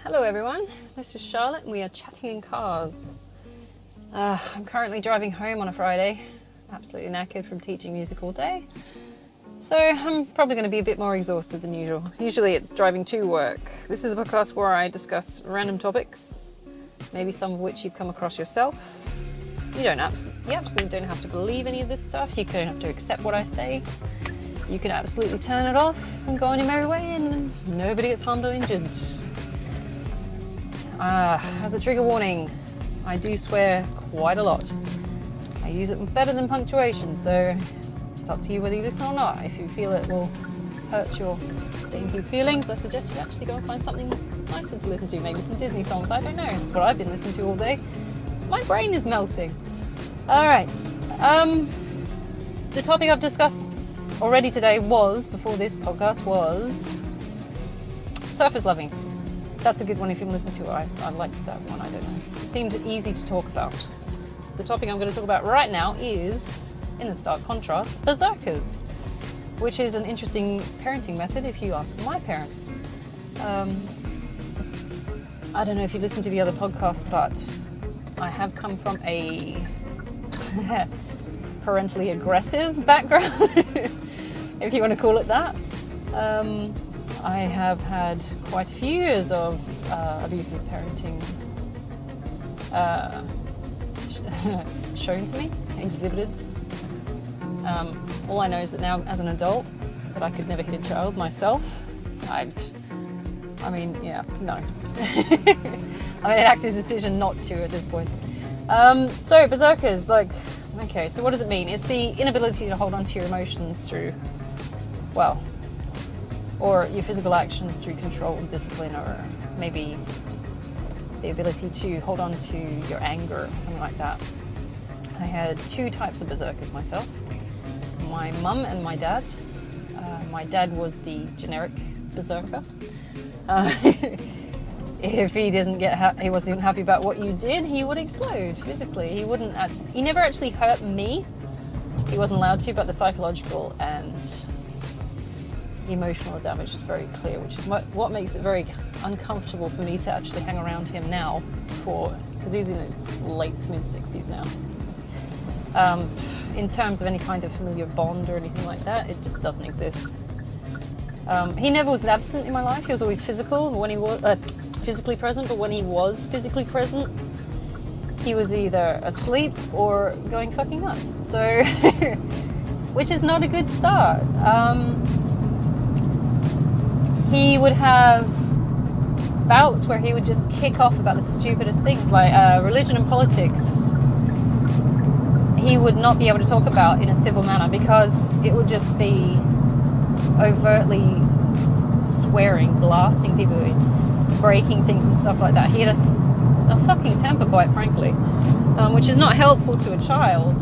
Hello everyone, this is Charlotte and we are chatting in cars. I'm currently driving home on a Friday, absolutely knackered from teaching music all day. So I'm probably going to be a bit more exhausted than usual. Usually it's driving to work. This is a podcast where I discuss random topics, maybe some of which you've come across yourself. You absolutely don't have to believe any of this stuff. You don't have to accept what I say. You can absolutely turn it off and go on your merry way and nobody gets harmed or injured. As a trigger warning, I do swear quite a lot. I use it better than punctuation, so it's up to you whether you listen or not. If you feel it will hurt your dainty feelings, I suggest you actually go and find something nicer to listen to. Maybe some Disney songs, I don't know. It's what I've been listening to all day. My brain is melting. Alright, the topic I've discussed already today before this podcast, was surface loving. That's a good one if you listen to it. I like that one, I don't know. It seemed easy to talk about. The topic I'm going to talk about right now is, in the stark contrast, berserkers, which is an interesting parenting method if you ask my parents. I don't know if you listened to the other podcast, but I have come from a parentally aggressive background, if you want to call it that. I have had quite a few years of abusive parenting shown to me, exhibited. All I know is that now, as an adult, that I could never hit a child myself. I mean, no. I made an active decision not to at this point. So, berserkers, okay, so what does it mean? It's the inability to hold on to your emotions through, or your physical actions through control and discipline, or maybe the ability to hold on to your anger or something like that. I had two types of berserkers myself. My mum and my dad. My dad was the generic berserker. If he wasn't happy about what you did, he would explode physically. He never actually hurt me. He wasn't allowed to, but the psychological and emotional damage is very clear, which is what makes it very uncomfortable for me to actually hang around him now, because he's in his late to mid 60s now. In terms of any kind of familiar bond or anything like that, it just doesn't exist. He never was absent in my life. He was always physical when he was physically present, but when he was physically present, he was either asleep or going fucking nuts. So, which is not a good start. He would have bouts where he would just kick off about the stupidest things, like religion and politics. He would not be able to talk about in a civil manner because it would just be overtly swearing, blasting people, breaking things and stuff like that. He had a fucking temper, quite frankly, which is not helpful to a child,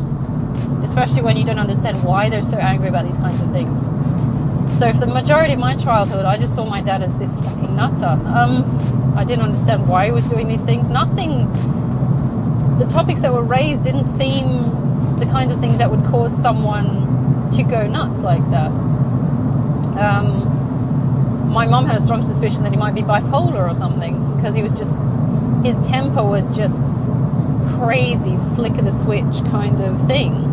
especially when you don't understand why they're so angry about these kinds of things. So for the majority of my childhood, I just saw my dad as this fucking nutter. I didn't understand why he was doing these things. The topics that were raised didn't seem the kinds of things that would cause someone to go nuts like that. My mom had a strong suspicion that he might be bipolar or something, because his temper was just crazy, flick of the switch kind of thing.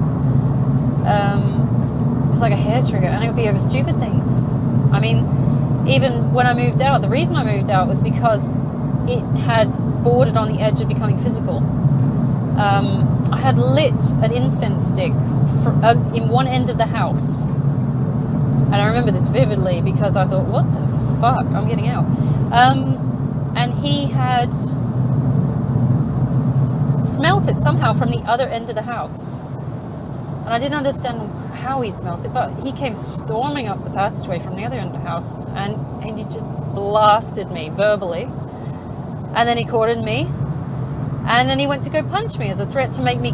It was like a hair trigger, and it would be over stupid things. I mean, even when I moved out, the reason I moved out was because it had bordered on the edge of becoming physical. I had lit an incense stick in one end of the house. And I remember this vividly because I thought, what the fuck? I'm getting out. And he had smelt it somehow from the other end of the house. And I didn't understand how he smelt it, but he came storming up the passageway from the other end of the house, and he just blasted me verbally. And then he cornered me. And then he went to go punch me as a threat to make me,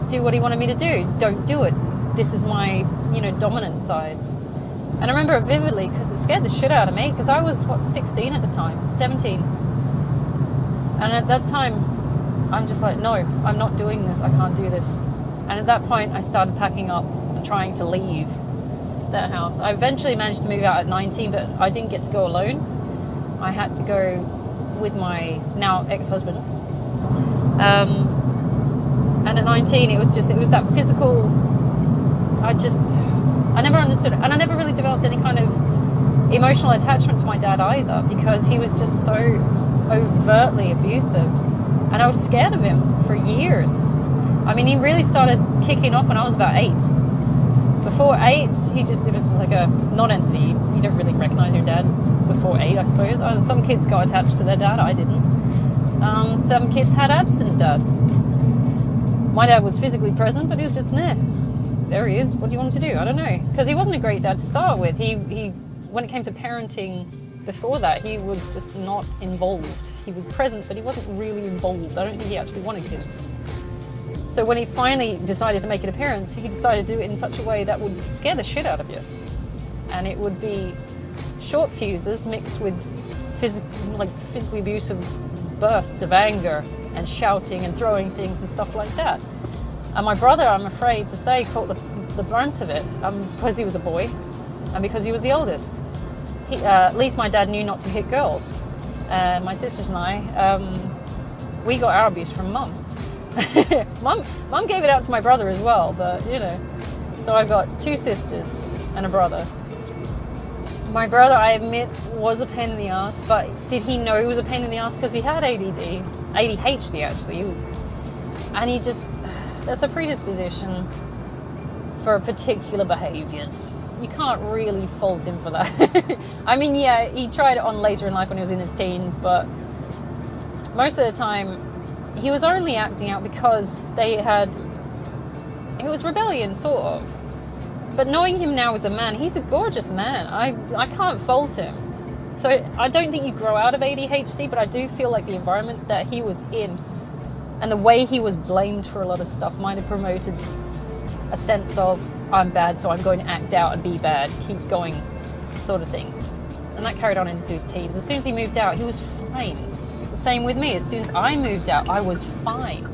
do what he wanted me to do. Don't do it. This is my, dominant side. And I remember it vividly because it scared the shit out of me, because I was, 16 at the time, 17. And at that time, I'm just like, no, I'm not doing this. I can't do this. And at that point, I started packing up and trying to leave that house. I eventually managed to move out at 19, but I didn't get to go alone. I had to go with my now ex-husband. And at 19, it was that physical. I never understood it, and I never really developed any kind of emotional attachment to my dad either, because he was just so overtly abusive, and I was scared of him for years. I mean, he really started kicking off when I was about 8. Before 8, it was just like a non-entity. You don't really recognize your dad before 8, I suppose. Some kids got attached to their dad, I didn't. Some kids had absent dads. My dad was physically present, but he was just there. There he is. What do you want to do? I don't know. Because he wasn't a great dad to start with. He when it came to parenting before that, he was just not involved. He was present, but he wasn't really involved. I don't think he actually wanted kids. So when he finally decided to make an appearance, he decided to do it in such a way that would scare the shit out of you. And it would be short fuses mixed with physically abusive bursts of anger and shouting and throwing things and stuff like that. And my brother, I'm afraid to say, caught the brunt of it because he was a boy and because he was the oldest. At least my dad knew not to hit girls. My sisters and I, we got our abuse from Mum. Mum gave it out to my brother as well, but you know. So I've got 2 sisters and a brother. My brother, I admit, was a pain in the ass, but did he know he was a pain in the ass because he had ADHD actually. There's a predisposition for particular behaviours. You can't really fault him for that. I mean, yeah, he tried it on later in life when he was in his teens, but most of the time he was only acting out because it was rebellion, sort of. But knowing him now as a man, he's a gorgeous man. I can't fault him. So I don't think you grow out of ADHD, but I do feel like the environment that he was in and the way he was blamed for a lot of stuff might have promoted a sense of, I'm bad, so I'm going to act out and be bad, keep going, sort of thing. And that carried on into his teens. As soon as he moved out, he was fine. The same with me. As soon as I moved out, I was fine.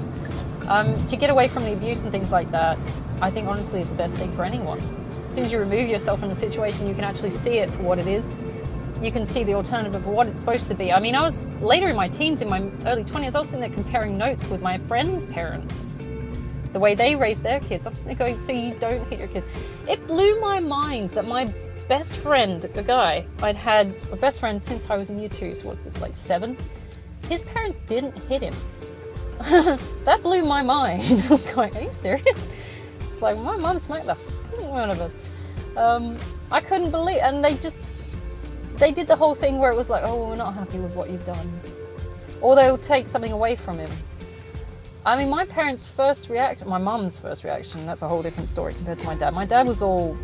To get away from the abuse and things like that, I think honestly is the best thing for anyone. As soon as you remove yourself from a situation, you can actually see it for what it is. You can see the alternative of what it's supposed to be. I mean, I was later in my teens, in my early 20s, I was sitting there comparing notes with my friends' parents. The way they raised their kids. I'm sitting there going, so you don't hit your kids. It blew my mind that my best friend, a guy, I'd had a best friend since I was in year 2, so what's this, like 7? His parents didn't hit him. That blew my mind. I'm going, are you serious? It's like, my mum smacked the one of us. I couldn't believe, and they did the whole thing where it was like, oh, we're not happy with what you've done. Or they'll take something away from him. I mean, my mum's first reaction, that's a whole different story compared to my dad. My dad was all,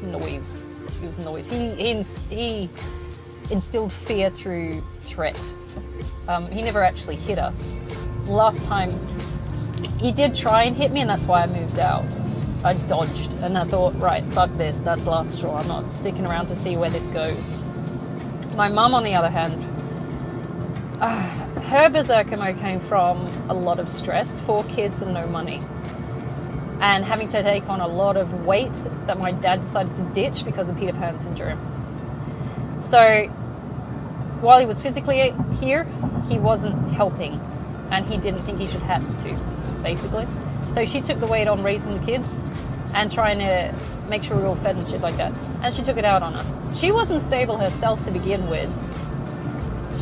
noise. He was noise. He instilled fear through threat. He never actually hit us. Last time, he did try and hit me, and that's why I moved out. I dodged, and I thought, right, fuck this, that's last straw. I'm not sticking around to see where this goes. My mum, on the other hand, her Berserker mode came from a lot of stress, 4 kids and no money, and having to take on a lot of weight that my dad decided to ditch because of Peter Pan syndrome. So while he was physically here, he wasn't helping, and he didn't think he should have to, basically. So she took the weight on raising the kids and trying to make sure we were all fed and shit like that. And she took it out on us. She wasn't stable herself to begin with.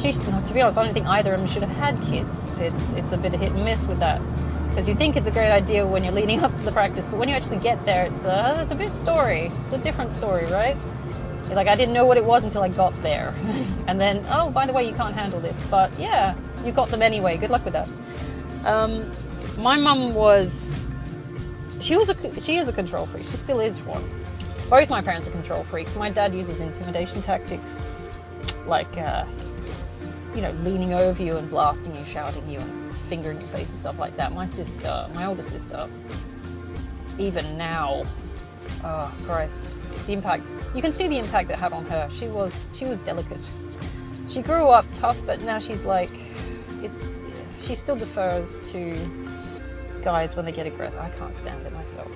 To be honest, I don't think either of them should have had kids. It's a bit of hit and miss with that. Because you think it's a great idea when you're leading up to the practice, but when you actually get there, it's a bit story. It's a different story, right? Like, I didn't know what it was until I got there. And then, oh, by the way, you can't handle this. But yeah, you got them anyway. Good luck with that. My mum she is a control freak. She still is one. Both my parents are control freaks. My dad uses intimidation tactics, like, leaning over you and blasting you, shouting you, and finger in your face and stuff like that. My older sister, even now, oh Christ, the impact. You can see the impact it had on her. She was delicate. She grew up tough, but now she's like, she still defers to guys when they get aggressive. I can't stand it myself.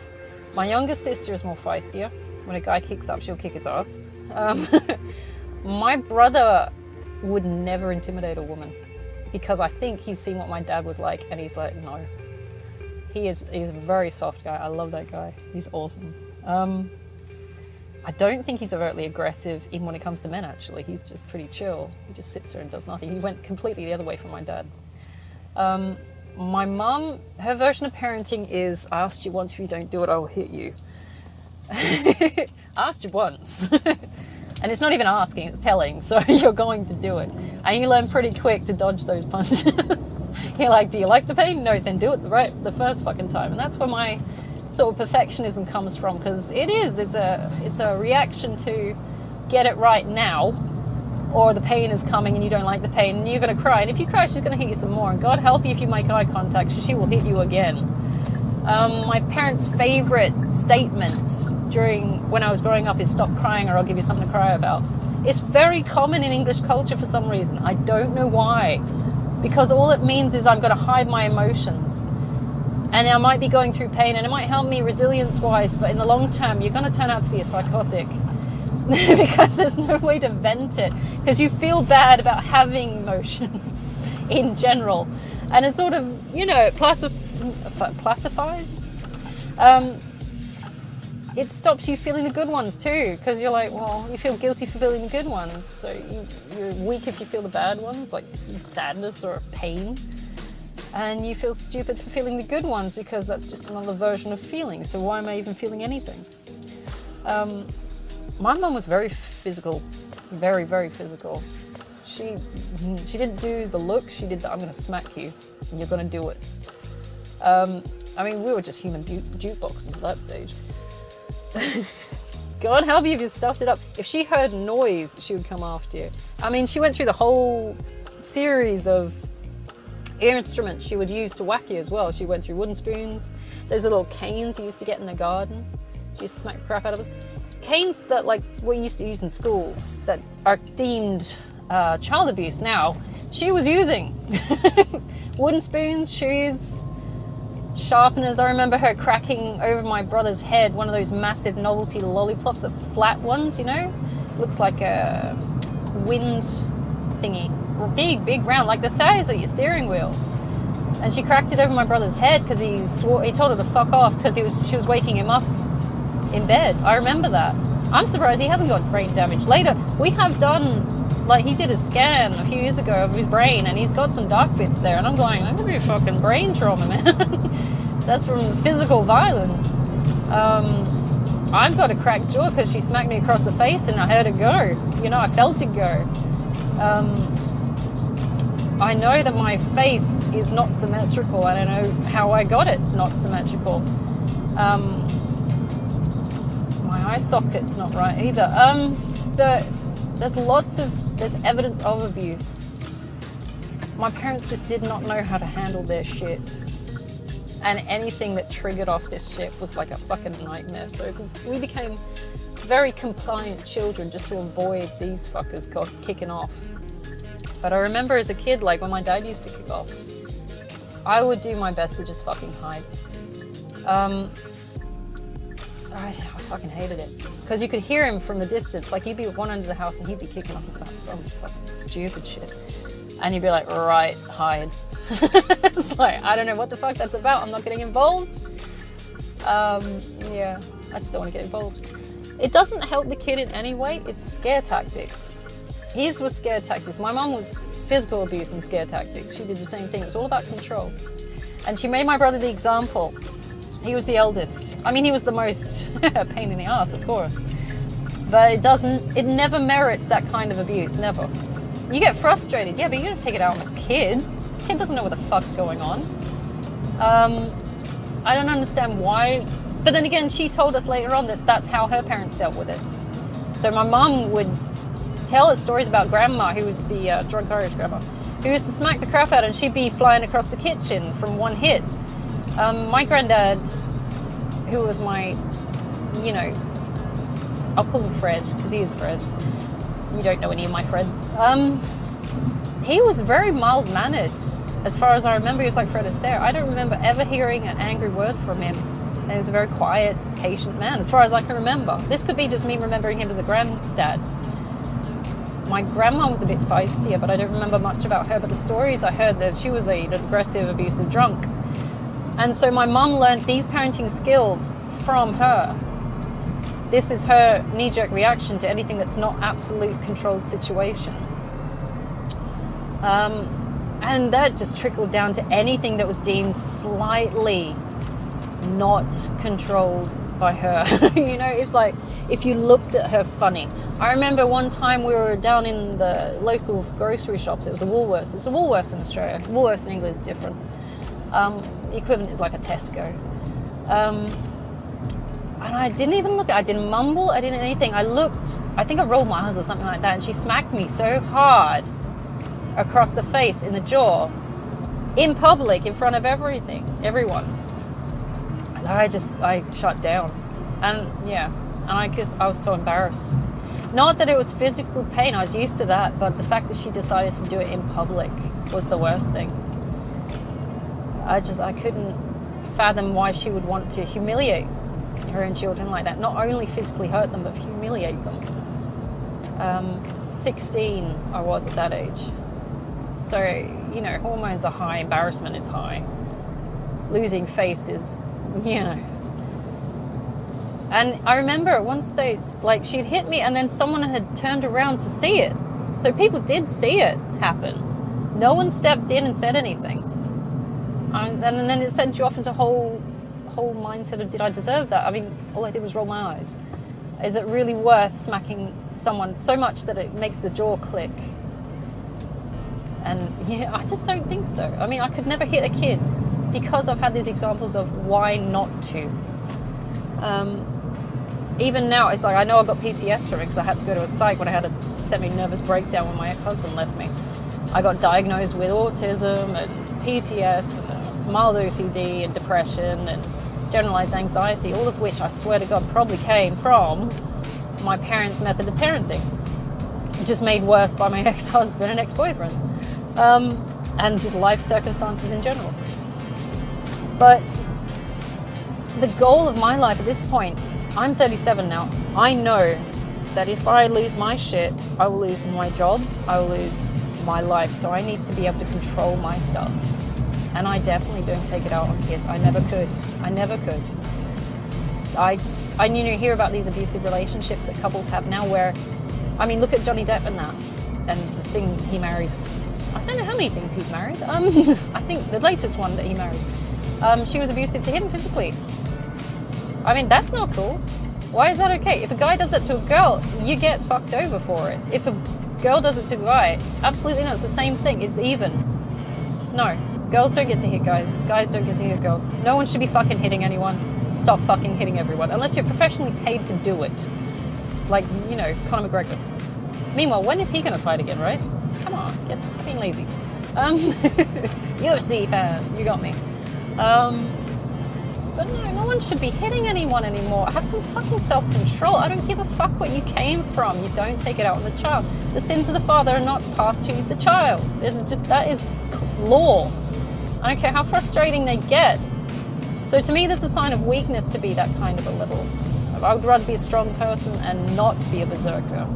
My youngest sister is more feistier. When a guy kicks up, she'll kick his ass. My brother would never intimidate a woman, because I think he's seen what my dad was like, and he's like, no. He's a very soft guy. I love that guy. He's awesome. I don't think he's overtly aggressive even when it comes to men, actually. He's just pretty chill. He just sits there and does nothing. He went completely the other way from my dad. My mum, her version of parenting is, I asked you once, if you don't do it, I will hit you. I asked you once. And it's not even asking, it's telling. So you're going to do it. And you learn pretty quick to dodge those punches. You're like, do you like the pain? No, then do it the first fucking time. And that's where my sort of perfectionism comes from, because it's a reaction to get it right now, or the pain is coming and you don't like the pain and you're going to cry. And if you cry, she's going to hit you some more. And God help you if you make eye contact, she will hit you again. My parents' favorite statement when I was growing up is, stop crying or I'll give you something to cry about. It's very common in English culture for some reason. I don't know why. Because all it means is I'm going to hide my emotions. And I might be going through pain, and it might help me resilience-wise, but in the long term, you're going to turn out to be a psychotic. Because there's no way to vent it. Because you feel bad about having emotions in general. And it sort of, it classifies. It stops you feeling the good ones too, because you're like, well, you feel guilty for feeling the good ones, so you're weak if you feel the bad ones, like sadness or pain, and you feel stupid for feeling the good ones, because that's just another version of feeling, so why am I even feeling anything? My mum was very physical, very, very physical. She didn't do the look, she did the, I'm going to smack you, and you're going to do it. I mean, we were just human jukeboxes at that stage. God help you if you stuffed it up. If she heard noise, she would come after you. I mean, she went through the whole series of ear instruments she would use to whack you as well. She went through wooden spoons, those little canes you used to get in the garden. She used to smack the crap out of us. Canes that we used to use in schools that are deemed child abuse now, she was using. Wooden spoons, shoes, sharpeners. I remember her cracking over my brother's head one of those massive novelty lollipops, the flat ones, looks like a wind thingy, big round, like the size of your steering wheel. And she cracked it over my brother's head because he told her to fuck off because she was waking him up in bed. I remember that. I'm surprised he hasn't got brain damage. Later, we have done, he did a scan a few years ago of his brain, and he's got some dark bits there, and I'm going, I'm gonna be a fucking brain trauma, man. That's from physical violence. I've got a cracked jaw because she smacked me across the face and I heard it go. I felt it go. I know that my face is not symmetrical. I don't know how I got it not symmetrical. My eye socket's not right either. There's evidence of abuse. My parents just did not know how to handle their shit. And anything that triggered off this shit was like a fucking nightmare. So we became very compliant children just to avoid these fuckers kicking off. But I remember as a kid, when my dad used to kick off, I would do my best to just fucking hide. I fucking hated it. Because you could hear him from the distance. You'd be at one end of the house and he'd be kicking off about some fucking stupid shit. And you'd be like, right, hide. It's I don't know what the fuck that's about. I'm not getting involved. Yeah, I just don't want to get involved. It doesn't help the kid in any way. It's scare tactics. His was scare tactics. My mum was physical abuse and scare tactics. She did the same thing. It was all about control. And she made my brother the example. He was the eldest. I mean, he was the most pain in the ass, of course. But it never merits that kind of abuse, never. You get frustrated, yeah, but you don't take it out on a kid. The kid doesn't know what the fuck's going on. I don't understand why. But then again, she told us later on that that's how her parents dealt with it. So my mum would tell us stories about grandma, who was the drunk Irish grandma, who used to smack the crap out, and she'd be flying across the kitchen from one hit. My granddad, who was my, I'll call him Fred, because he is Fred. You don't know any of my friends. He was very mild-mannered. As far as I remember, he was like Fred Astaire. I don't remember ever hearing an angry word from him. And he was a very quiet, patient man, as far as I can remember. This could be just me remembering him as a granddad. My grandma was a bit feistier, but I don't remember much about her. But the stories I heard, that she was an aggressive, abusive drunk. And so my mum learned these parenting skills from her. This is her knee-jerk reaction to anything that's not absolute controlled situation. And that just trickled down to anything that was deemed slightly not controlled by her. You know, it's like if you looked at her funny. I remember one time we were down in the local grocery shops. It was a Woolworths. It's a Woolworths in Australia. Woolworths in England is different. The equivalent is like a Tesco. And I didn't even look. I didn't mumble. I didn't anything. I looked. I think I rolled my eyes or something like that. And she smacked me so hard across the face, in the jaw, in public, in front of everyone. And I shut down. And yeah, and I was so embarrassed. Not that it was physical pain. I was used to that, but the fact that she decided to do it in public was the worst thing. I couldn't fathom why she would want to humiliate her own children like that. Not only physically hurt them, but humiliate them. 16 I was at that age. So, you know, hormones are high, embarrassment is high. Losing face is, you know. And I remember at one stage, like, she'd hit me and then someone had turned around to see it. So people did see it happen. No one stepped in and said anything. And then it sends you off into whole mindset of, did I deserve that? I mean, all I did was roll my eyes. Is it really worth smacking someone so much that it makes the jaw click? And yeah, I just don't think so. I mean, I could never hit a kid because I've had these examples of why not to. Even now, it's like, I know I got PCS from it because I had to go to a psych when I had a semi-nervous breakdown when my ex-husband left me. I got diagnosed with autism and PTS, and mild OCD and depression and generalized anxiety, all of which I swear to God probably came from my parents' method of parenting, just made worse by my ex-husband and ex-boyfriends, and just life circumstances in general. But the goal of my life at this point, I'm 37 now, I know that if I lose my shit, I will lose my job, I will lose my life, so I need to be able to control my stuff. And I definitely don't take it out on kids. I never could. I hear about these abusive relationships that couples have now where, I mean, look at Johnny Depp and that, and the thing he married. I don't know how many things he's married. I think the latest one that he married, she was abusive to him physically. I mean, that's not cool. Why is that okay? If a guy does it to a girl, you get fucked over for it. If a girl does it to a guy, absolutely not. It's the same thing. It's even. No. Girls don't get to hit guys. Guys don't get to hit girls. No one should be fucking hitting anyone. Stop fucking hitting everyone. Unless you're professionally paid to do it. Like, you know, Conor McGregor. Meanwhile, when is he going to fight again, right? Come on, stop being lazy. UFC fan, you got me. But no one should be hitting anyone anymore. Have some fucking self-control. I don't give a fuck what you came from. You don't take it out on the child. The sins of the father are not passed to the child. That is law. I don't care how frustrating they get. So to me, there's a sign of weakness to be that kind of a level. I would rather be a strong person and not be a berserker.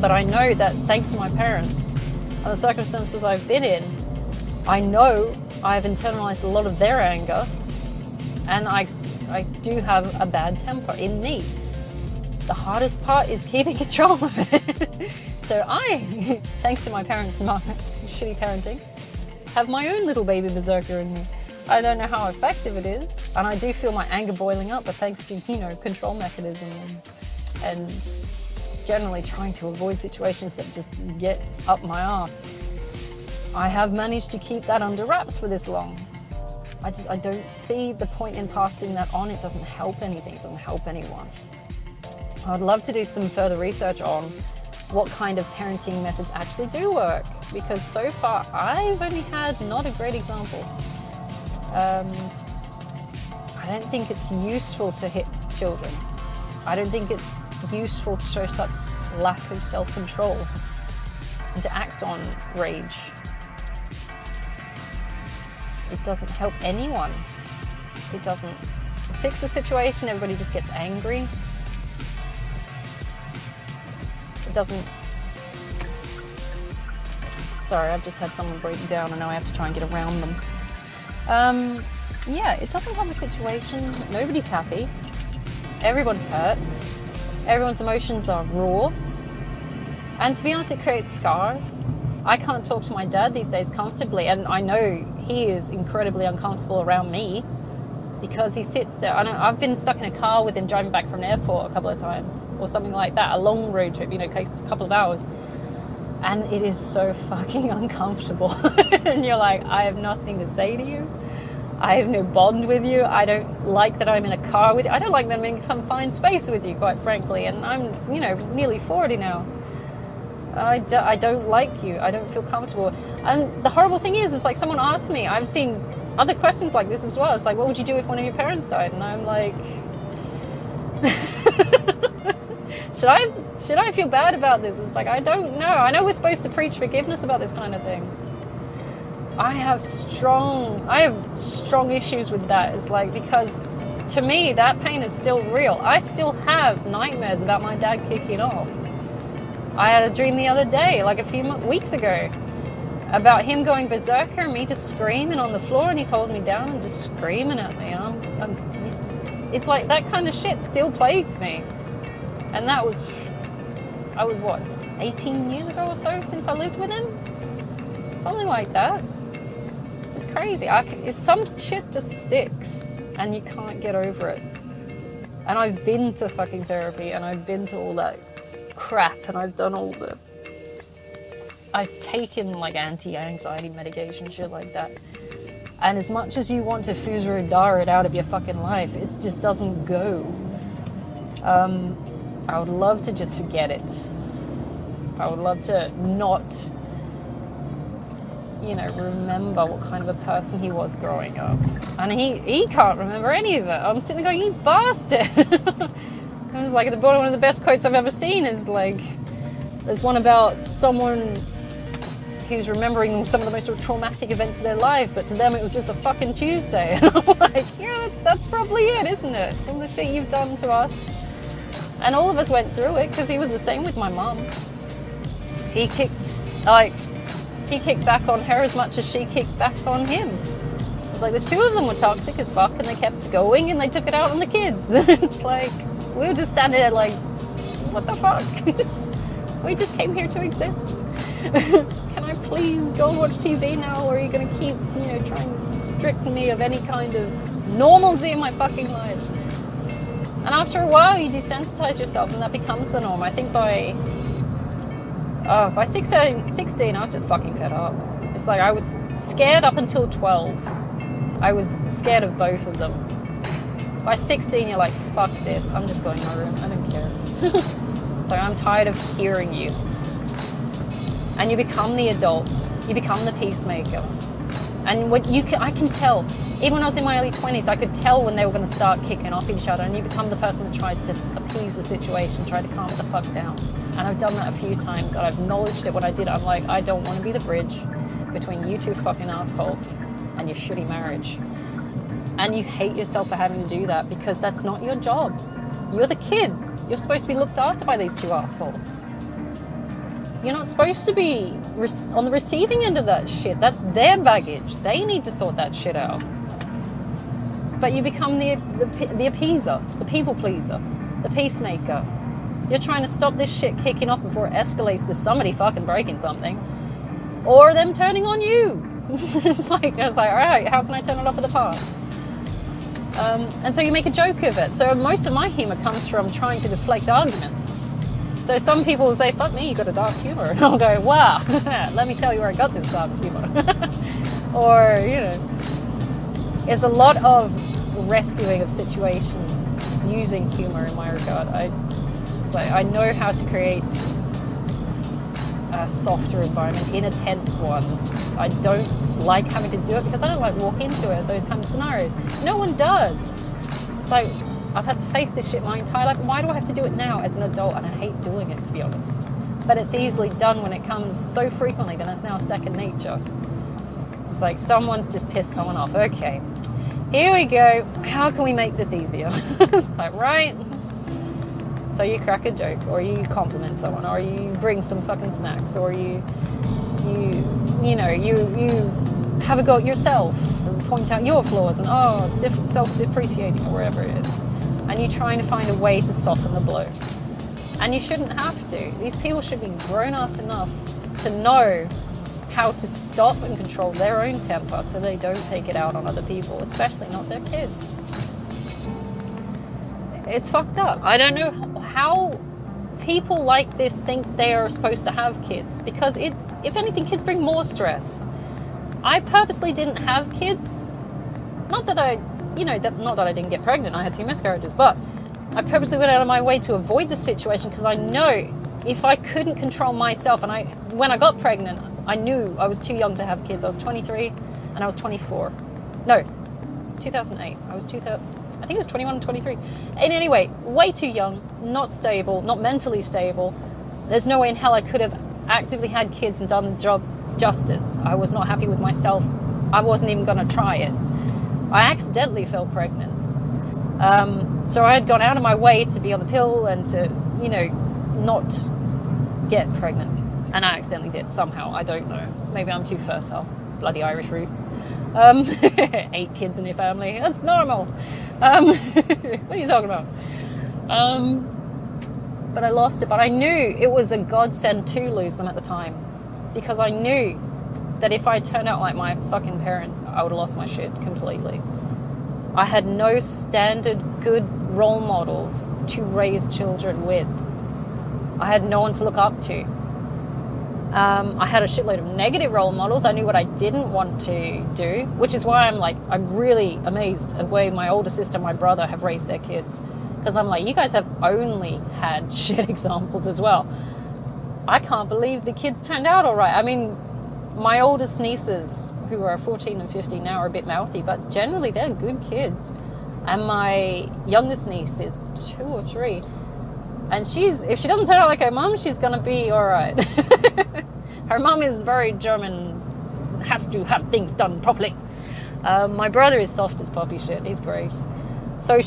But I know that thanks to my parents and the circumstances I've been in, I know I've internalized a lot of their anger, and I do have a bad temper in me. The hardest part is keeping control of it. So I, thanks to my parents' shitty parenting, have my own little baby berserker in me. I don't know how effective it is, and I do feel my anger boiling up, but thanks to, you know, control mechanism and generally trying to avoid situations that just get up my ass, I have managed to keep that under wraps for this long. I don't see the point in passing that on. It doesn't help anything. It doesn't help anyone. I'd love to do some further research on what kind of parenting methods actually do work, because so far I've only had not a great example. I don't think it's useful to hit children. I don't think it's useful to show such lack of self-control and to act on rage. It doesn't help anyone. It doesn't fix the situation. Everybody just gets angry. It doesn't Sorry, I've just had someone break down and now I have to try and get around them. Yeah, it doesn't help the situation. Nobody's happy. Everyone's hurt. Everyone's emotions are raw. And to be honest, it creates scars. I can't talk to my dad these days comfortably, and I know he is incredibly uncomfortable around me because he sits there. I've been stuck in a car with him driving back from an airport a couple of times or something like that, a long road trip, you know, a couple of hours. And it is so fucking uncomfortable. And you're like, I have nothing to say to you. I have no bond with you. I don't like that I'm in a car with you. I don't like that I'm in confined space with you, quite frankly. And I'm, you know, nearly 40 now. I don't like you. I don't feel comfortable. And the horrible thing is like someone asked me, I've seen other questions like this as well. It's like, what would you do if one of your parents died? And I'm like, should I feel bad about this? It's like, I don't know. I know we're supposed to preach forgiveness about this kind of thing. I have strong issues with that. It's like, because to me, that pain is still real. I still have nightmares about my dad kicking off. I had a dream the other day, like a few weeks ago, about him going berserker and me just screaming on the floor, and he's holding me down and just screaming at me. And it's like that kind of shit still plagues me. And I was what, 18 years ago or so since I lived with him? Something like that. It's crazy. Some shit just sticks and you can't get over it. And I've been to fucking therapy and I've been to all that crap and I've taken like anti-anxiety medication, shit like that. And as much as you want to Fuzuru-dara it out of your fucking life, it just doesn't go. I would love to just forget it. I would love to not, you know, remember what kind of a person he was growing up. And he can't remember any of it. I'm sitting there going, you bastard. I was like, at the bottom, one of the best quotes I've ever seen is like, there's one about someone who's remembering some of the most sort of traumatic events of their life, but to them it was just a fucking Tuesday. And I'm like, yeah, that's probably it, isn't it? Some of the shit you've done to us. And all of us went through it, because he was the same with my mum. He kicked back on her as much as she kicked back on him. It was like the two of them were toxic as fuck, and they kept going, and they took it out on the kids. It's like, we were just standing there like, what the fuck? We just came here to exist. Can I please go and watch TV now, or are you going to keep, you know, trying to strip me of any kind of normalcy in my fucking life? And after a while, you desensitize yourself, and that becomes the norm. I think by 16, I was just fucking fed up. It's like I was scared up until 12. I was scared of both of them. By 16, you're like, fuck this. I'm just going to my room. I don't care. Like, I'm tired of hearing you. And you become the adult. You become the peacemaker. And I can tell. Even when I was in my early 20s, I could tell when they were going to start kicking off each other, and you become the person that tries to appease the situation, try to calm it the fuck down. And I've done that a few times, and I've acknowledged it when I did it. I'm like, I don't want to be the bridge between you two fucking assholes and your shitty marriage. And you hate yourself for having to do that, because that's not your job. You're the kid. You're supposed to be looked after by these two assholes. You're not supposed to be on the receiving end of that shit. That's their baggage. They need to sort that shit out. But you become the appeaser, the people pleaser, the peacemaker. You're trying to stop this shit kicking off before it escalates to somebody fucking breaking something, or them turning on you. It's like, all right, how can I turn it off at the pass? And so you make a joke of it. So most of my humor comes from trying to deflect arguments. So some people will say, fuck me, you got a dark humor. And I'll go, wow, let me tell you where I got this dark humor. Or, you know, there's a lot of rescuing of situations using humor in my regard. I know how to create a softer environment in a tense one. I don't like having to do it because I don't like walk into it, those kind of scenarios. No one does. It's like, I've had to face this shit my entire life. Why do I have to do it now as an adult? And I hate doing it, to be honest. But it's easily done when it comes so frequently, then it's now second nature. It's like someone's just pissed someone off. Okay, here we go. How can we make this easier? It's like, right? So you crack a joke, or you compliment someone, or you bring some fucking snacks, or you you know, you have a go at yourself and point out your flaws and, oh, it's self-depreciating or wherever it is. And you're trying to find a way to soften the blow. And you shouldn't have to. These people should be grown-ass enough to know how to stop and control their own temper so they don't take it out on other people, especially not their kids. It's fucked up. I don't know how people like this think they are supposed to have kids, because if anything, kids bring more stress. I purposely didn't have kids. Not that I didn't get pregnant. I had 2 miscarriages, but I purposely went out of my way to avoid the situation because I know if I couldn't control myself, and when I got pregnant, I knew I was too young to have kids. I was 23 and I was 24. No, 2008. I think it was 21 and 23. And anyway, way too young, not stable, not mentally stable. There's no way in hell I could have actively had kids and done the job justice. I was not happy with myself. I wasn't even going to try it. I accidentally fell pregnant. So I had gone out of my way to be on the pill and to, you know, not get pregnant. And I accidentally did somehow. I don't know. Maybe I'm too fertile. Bloody Irish roots. 8 kids in your family. That's normal. What are you talking about? But I lost it. But I knew it was a godsend to lose them at the time. Because I knew that if I turned out like my fucking parents, I would have lost my shit completely. I had no standard good role models to raise children with. I had no one to look up to. I had a shitload of negative role models. I knew what I didn't want to do, which is why I'm really amazed at the way my older sister and my brother have raised their kids. Because I'm like, you guys have only had shit examples as well. I can't believe the kids turned out all right. I mean, my oldest nieces, who are 14 and 15 now, are a bit mouthy, but generally they're good kids. And my youngest niece is 2 or 3. And if she doesn't turn out like her mum, she's going to be all right. Her mum is very German, has to have things done properly. My brother is soft as poppy shit. He's great. So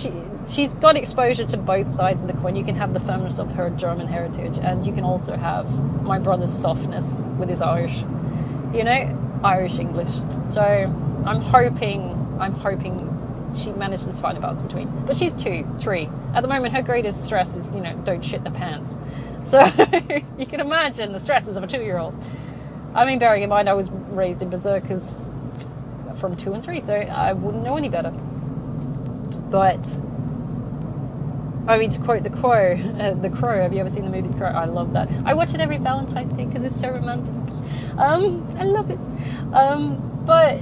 she's got exposure to both sides of the coin. You can have the firmness of her German heritage, and you can also have my brother's softness with his Irish, you know, Irish English. So I'm hoping she manages to find a balance between. But she's 2, 3. At the moment, her greatest stress is, you know, don't shit the pants. So you can imagine the stresses of a 2-year-old. I mean, bearing in mind I was raised in Berserkers from 2 and 3, so I wouldn't know any better. But I mean, to quote The Crow, have you ever seen the movie The Crow? I love that. I watch it every Valentine's Day because it's so romantic. I love it. But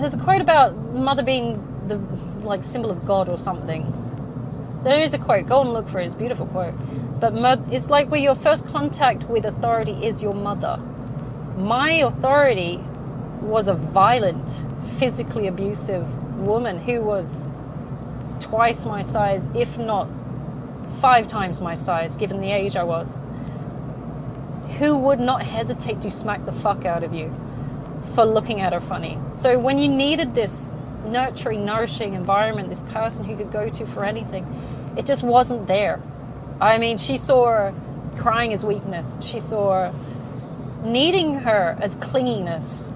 there's a quote about mother being the symbol of God or something. There is a quote. Go and look for it. It's a beautiful quote. But it's like where your first contact with authority is your mother. My authority was a violent, physically abusive woman who was twice my size, if not 5 times my size, given the age I was, who would not hesitate to smack the fuck out of you for looking at her funny. So when you needed this nurturing, nourishing environment, this person who could go to for anything, it just wasn't there. I mean, she saw crying as weakness. She saw needing her as clinginess.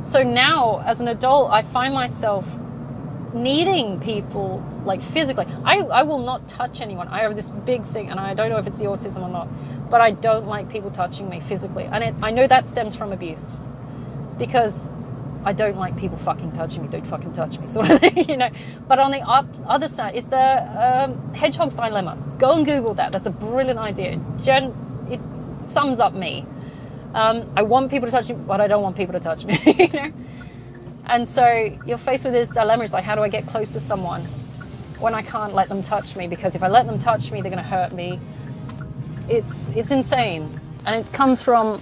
So now, as an adult, I find myself needing people, like physically. I will not touch anyone. I have this big thing, and I don't know if it's the autism or not, but I don't like people touching me physically. And I know that stems from abuse, because I don't like people fucking touching me. Don't fucking touch me, sort of thing, you know. But on the other side is the hedgehog's dilemma. Go and Google that. That's a brilliant idea. It sums up me. I want people to touch me, but I don't want people to touch me, you know. And so you're faced with this dilemma. It's like, how do I get close to someone when I can't let them touch me? Because if I let them touch me, they're going to hurt me. It's insane, and it comes from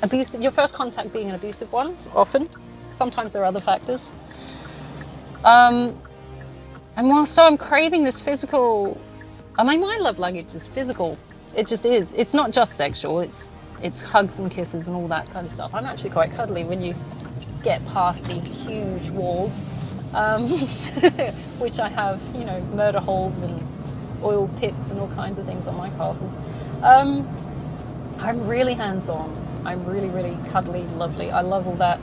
abusive. Your first contact being an abusive one, often. Sometimes there are other factors. And whilst I'm craving this physical, I mean, my love language is physical. It just is. It's not just sexual. It's hugs and kisses and all that kind of stuff. I'm actually quite cuddly when you get past the huge walls, which I have, you know, murder holes and oil pits and all kinds of things on my castles. I'm really hands-on. I'm really, really cuddly, lovely. I love all that.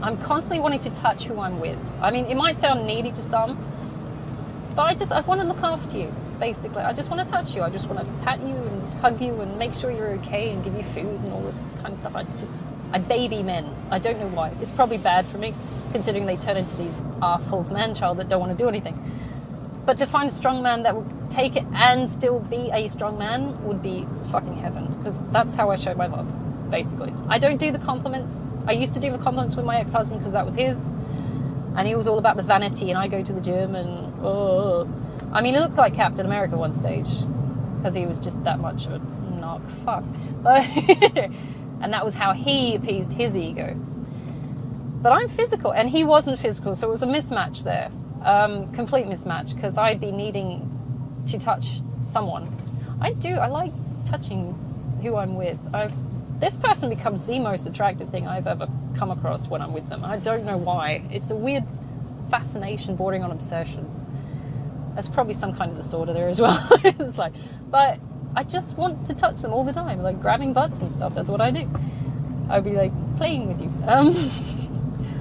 I'm constantly wanting to touch who I'm with. I mean, it might sound needy to some, but I want to look after you, basically. I just want to touch you. I just want to pat you and hug you and make sure you're okay and give you food and all this kind of stuff. I baby men. I don't know why. It's probably bad for me, considering they turn into these assholes man-child that don't want to do anything. But to find a strong man that will take it and still be a strong man would be fucking heaven, because that's how I show my love, basically. I don't do the compliments. I used to do the compliments with my ex-husband because that was his, and he was all about the vanity, and I go to the gym and, I mean, he looked like Captain America one stage, because he was just that much of a knock fuck. But and that was how he appeased his ego. But I'm physical, and he wasn't physical, so it was a mismatch there. Complete mismatch, because I'd be needing to touch someone. I like touching who I'm with. This person becomes the most attractive thing I've ever come across when I'm with them. I don't know why. It's a weird fascination bordering on obsession. There's probably some kind of disorder there as well. It's like, but I just want to touch them all the time, like grabbing butts and stuff. That's what I do. I'd be like playing with you.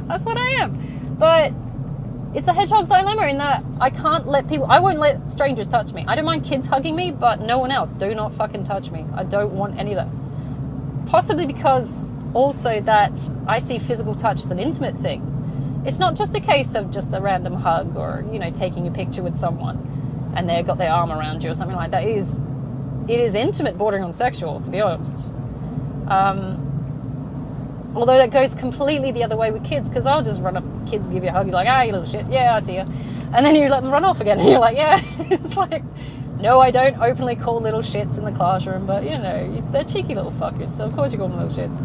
That's what I am. But it's a hedgehog's dilemma in that I won't let strangers touch me. I don't mind kids hugging me, but no one else. Do not fucking touch me. I don't want any of that. Possibly because also that I see physical touch as an intimate thing. It's not just a case of just a random hug or, taking a picture with someone and they've got their arm around you or something like that. It is intimate, bordering on sexual, to be honest. Although that goes completely the other way with kids, because I'll just run up to kids and give you a hug. You're like, you little shit. Yeah, I see you. And then you let them run off again. And you're like, yeah. It's like, no, I don't openly call little shits in the classroom, but, they're cheeky little fuckers. So, of course, you call them little shits.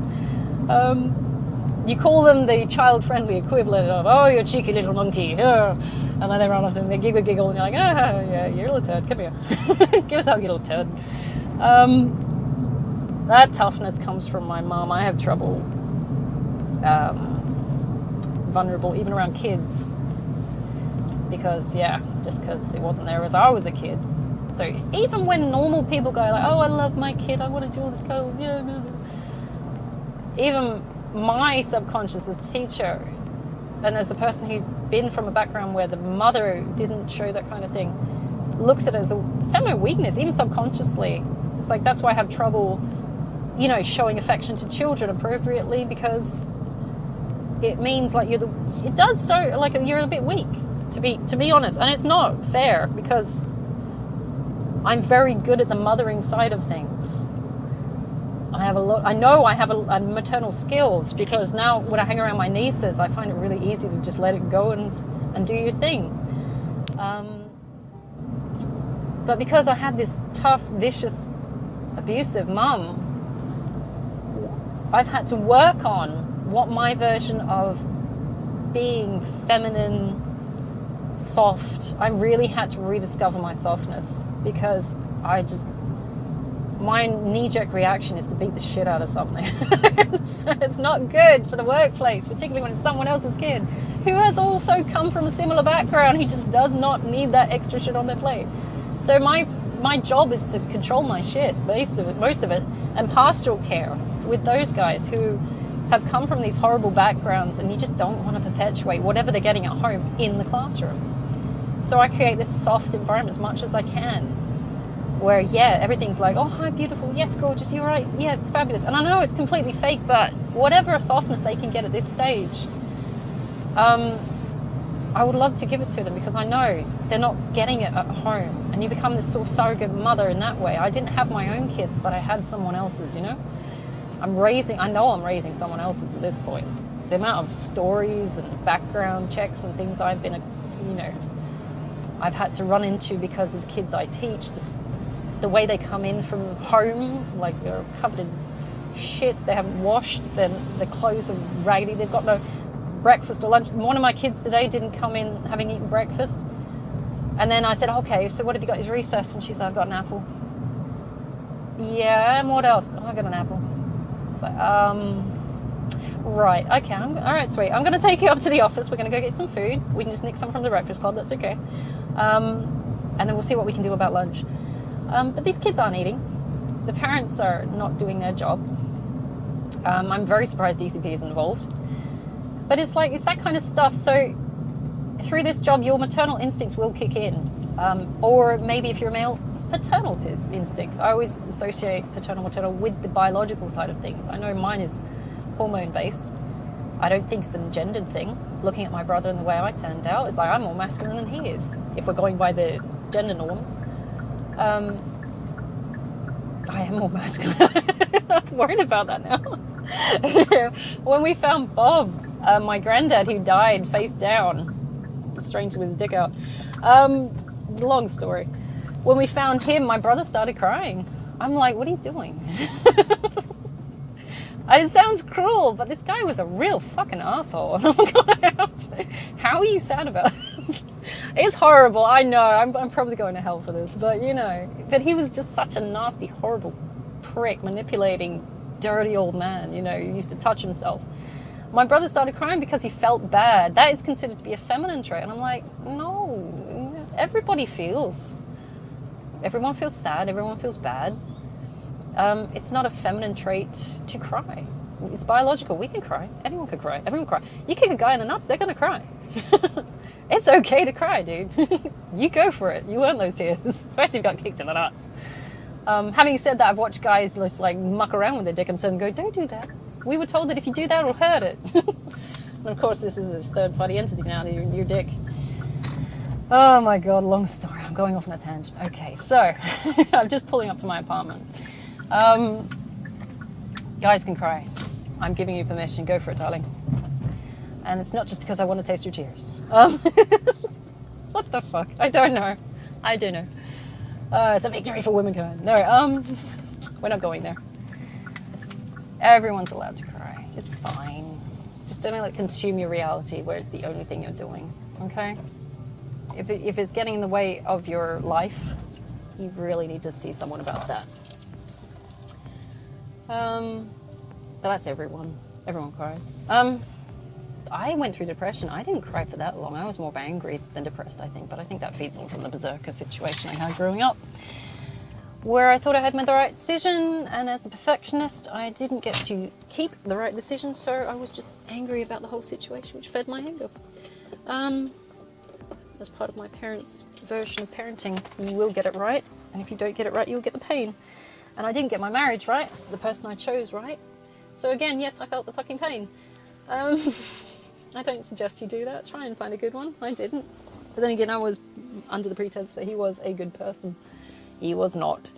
You call them the child-friendly equivalent of, oh, you cheeky little monkey. And then they run off and they giggle. And you're like, yeah, you're a little turd. Come here. Give us a hug, you little turd. That toughness comes from my mom. I have trouble vulnerable even around kids, because it wasn't there as I was a kid. So even when normal people go like, oh, I love my kid, I want to do all this code, even my subconscious as a teacher and as a person who's been from a background where the mother didn't show that kind of thing, looks at it as a semi-weakness, even subconsciously. It's like, that's why I have trouble showing affection to children appropriately, because it means like it does so like you're a bit weak, to be honest. And it's not fair, because I'm very good at the mothering side of things. I know I have a maternal skills, because now when I hang around my nieces, I find it really easy to just let it go and do your thing. But because I had this tough, vicious, abusive mum, I've had to work on what my version of being feminine, soft, I really had to rediscover my softness, because my knee-jerk reaction is to beat the shit out of something. It's not good for the workplace, particularly when it's someone else's kid who has also come from a similar background, who just does not need that extra shit on their plate. So my job is to control my shit, most of it, and pastoral care with those guys who have come from these horrible backgrounds, and you just don't want to perpetuate whatever they're getting at home in the classroom. So I create this soft environment as much as I can, where, everything's like, oh, hi, beautiful, yes, gorgeous, you're right, yeah, it's fabulous. And I know it's completely fake, but whatever softness they can get at this stage, I would love to give it to them, because I know they're not getting it at home. And you become this sort of surrogate mother in that way. I didn't have my own kids, but I had someone else's, I know I'm raising someone else's at this point. The amount of stories and background checks and things I've been, I've had to run into because of the kids I teach, the way they come in from home, like they're covered in shit, they haven't washed, then the clothes are raggedy, they've got no breakfast or lunch. One of my kids today didn't come in having eaten breakfast. And then I said, okay, so what have you got? His recess? And she's like, I've got an apple. Yeah, and what else? Oh, I got an apple. It's like, right, okay, all right, sweet. I'm going to take you up to the office. We're going to go get some food. We can just nick some from the Breakfast Club. That's okay. And then we'll see what we can do about lunch. But these kids aren't eating. The parents are not doing their job. I'm very surprised DCP is involved. But it's like, it's that kind of stuff. So through this job, your maternal instincts will kick in. Or maybe if you're a male, paternal instincts. I always associate paternal, maternal with the biological side of things. I know mine is hormone-based. I don't think it's an gendered thing. Looking at my brother and the way I turned out, it's like I'm more masculine than he is, if we're going by the gender norms. I am more masculine. I'm worried about that now. When we found Bob, my granddad who died face down, strange with his dick out. Long story. When we found him, my brother started crying. I'm like, what are you doing? It sounds cruel, but this guy was a real fucking asshole. How are you sad about this? It's horrible, I know. I'm probably going to hell for this, but you know. But he was just such a nasty, horrible prick, manipulating, dirty old man, you know, who used to touch himself. My brother started crying because he felt bad. That is considered to be a feminine trait. And I'm like, no, everybody feels. Everyone feels sad, everyone feels bad. It's not a feminine trait to cry. It's biological. We can cry. Anyone can cry. Everyone can cry. You kick a guy in the nuts, they're going to cry. It's okay to cry, dude. You go for it. You earn those tears, especially if you got kicked in the nuts. Having said that, I've watched guys just like muck around with their dick and son go, don't do that. We were told that if you do that, it'll hurt it. And of course, this is a third-party entity now, your dick. Oh my God, long story. I'm going off on a tangent. Okay, so I'm just pulling up to my apartment. Guys can cry. I'm giving you permission. Go for it, darling. And it's not just because I want to taste your tears. What the fuck? I don't know. I do know. It's a victory for womankind. No, we're not going there. Everyone's allowed to cry. It's fine. Just don't let it consume your reality where it's the only thing you're doing. Okay? If it's getting in the way of your life, you really need to see someone about that. But that's everyone. Everyone cries. I went through depression. I didn't cry for that long. I was more angry than depressed, I think. But I think that feeds on from the Berserker situation I had growing up, where I thought I had made the right decision, and as a perfectionist, I didn't get to keep the right decision, so I was just angry about the whole situation, which fed my anger. As part of my parents' version of parenting, you will get it right, and if you don't get it right, you'll get the pain. And I didn't get my marriage right, the person I chose right. So again, yes, I felt the fucking pain. I don't suggest you do that. Try and find a good one. I didn't. But then again, I was under the pretense that he was a good person. He was not.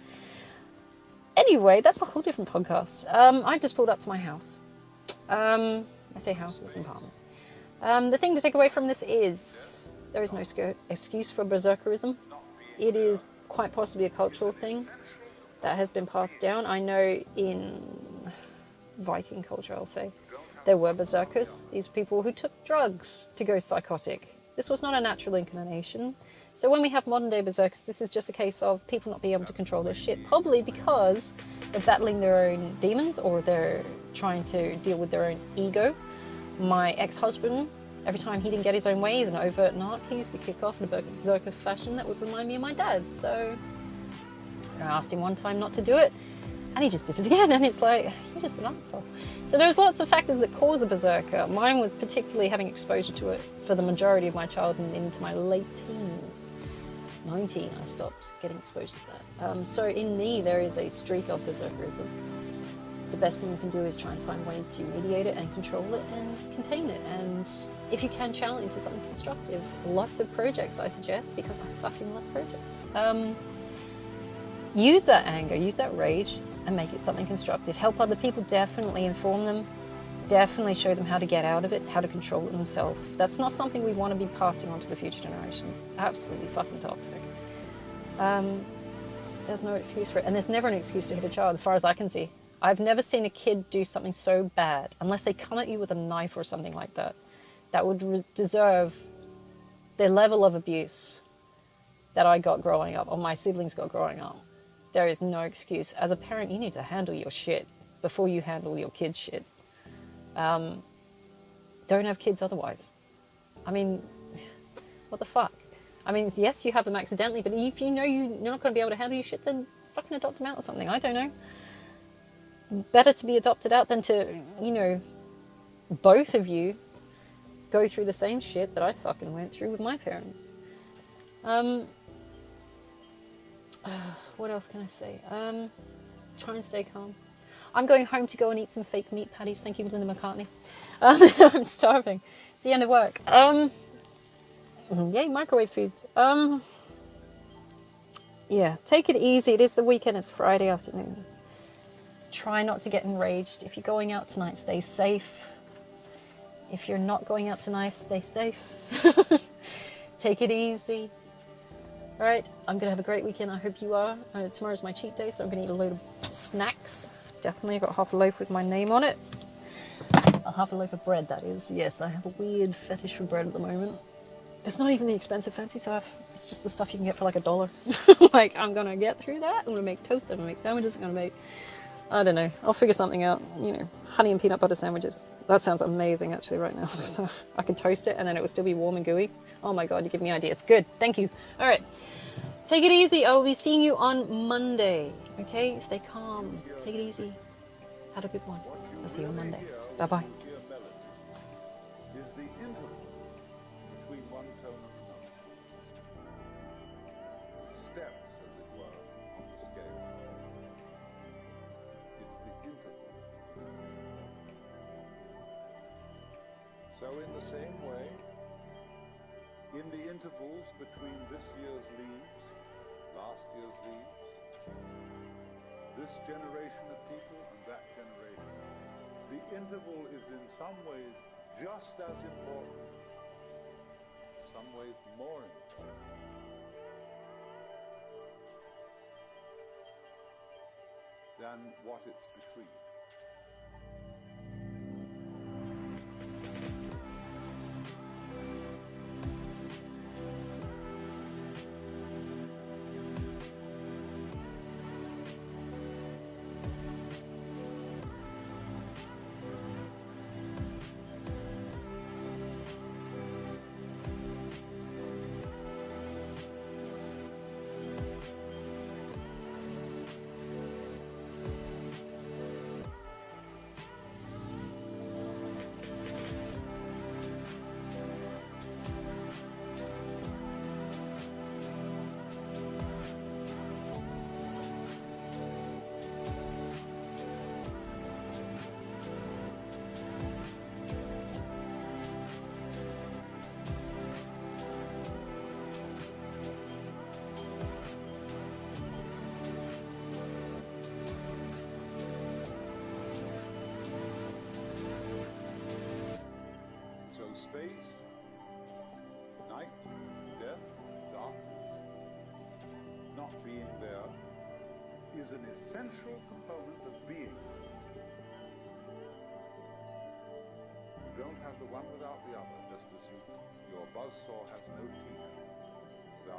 Anyway, that's a whole different podcast. I've just pulled up to my house. I say house, it's an apartment. The thing to take away from this is there is no excuse for berserkerism. It is quite possibly a cultural thing that has been passed down. I know in Viking culture, I'll say, there were berserkers. These people who took drugs to go psychotic. This was not a natural inclination. So when we have modern day berserkers, this is just a case of people not being able to control their shit, probably because they're battling their own demons or they're trying to deal with their own ego. My ex-husband, every time he didn't get his own way, he's an overt narc, he used to kick off in a berserker fashion that would remind me of my dad. So I asked him one time not to do it, and he just did it again, and it's like, you're just an asshole. So there's lots of factors that cause a berserker. Mine was particularly having exposure to it for the majority of my childhood and into my late teens. 19, I stopped getting exposure to that. So in me, there is a streak of berserkerism. The best thing you can do is try and find ways to mediate it and control it and contain it. And if you can, channel it into something constructive. Lots of projects, I suggest, because I fucking love projects. Use that anger, use that rage, and make it something constructive. Help other people, definitely inform them. Definitely show them how to get out of it, how to control it themselves. That's not something we want to be passing on to the future generations. Absolutely fucking toxic. There's no excuse for it. And there's never an excuse to hit a child, as far as I can see. I've never seen a kid do something so bad, unless they come at you with a knife or something like that, that would deserve the level of abuse that I got growing up, or my siblings got growing up. There is no excuse. As a parent, you need to handle your shit before you handle your kid's shit. Don't have kids otherwise. I mean, what the fuck? I mean, yes, you have them accidentally, but if you know you're not going to be able to handle your shit, then fucking adopt them out or something. I don't know. better to be adopted out than to, you know, both of you go through the same shit that I fucking went through with my parents. What else can I say? Try and stay calm. I'm going home to go and eat some fake meat patties. Thank you, Linda McCartney. I'm starving. It's the end of work. Yay, microwave foods. Yeah, take it easy. It is the weekend. It's Friday afternoon. Try not to get enraged. If you're going out tonight, stay safe. If you're not going out tonight, stay safe. Take it easy. All right, I'm going to have a great weekend. I hope you are. Tomorrow's my cheat day, so I'm going to eat a load of snacks. Definitely got half a loaf with my name on it. Half a loaf of bread, that is. Yes, I have a weird fetish for bread at the moment. It's not even the expensive fancy stuff. It's just the stuff you can get for like $1. Like, I'm going to get through that. I'm going to make toast. I'm going to make sandwiches. I'm going to make, I don't know. I'll figure something out. You know, honey and peanut butter sandwiches. That sounds amazing, actually, right now. So I could toast it and then it will still be warm and gooey. Oh my God, you give me ideas. Good. Thank you. All right. Take it easy. I will be seeing you on Monday. Okay? Stay calm. Take it easy. Have a good one. I'll see you on Monday. Bye-bye. So in the same way, in the intervals between this year's leaves, last year's leaves, this generation of people and that generation, the interval is in some ways just as important, some ways more important, than what it's between. Space, night, death, darkness, not being there, is an essential component of being. You don't have the one without the other, just as your buzzsaw has no teeth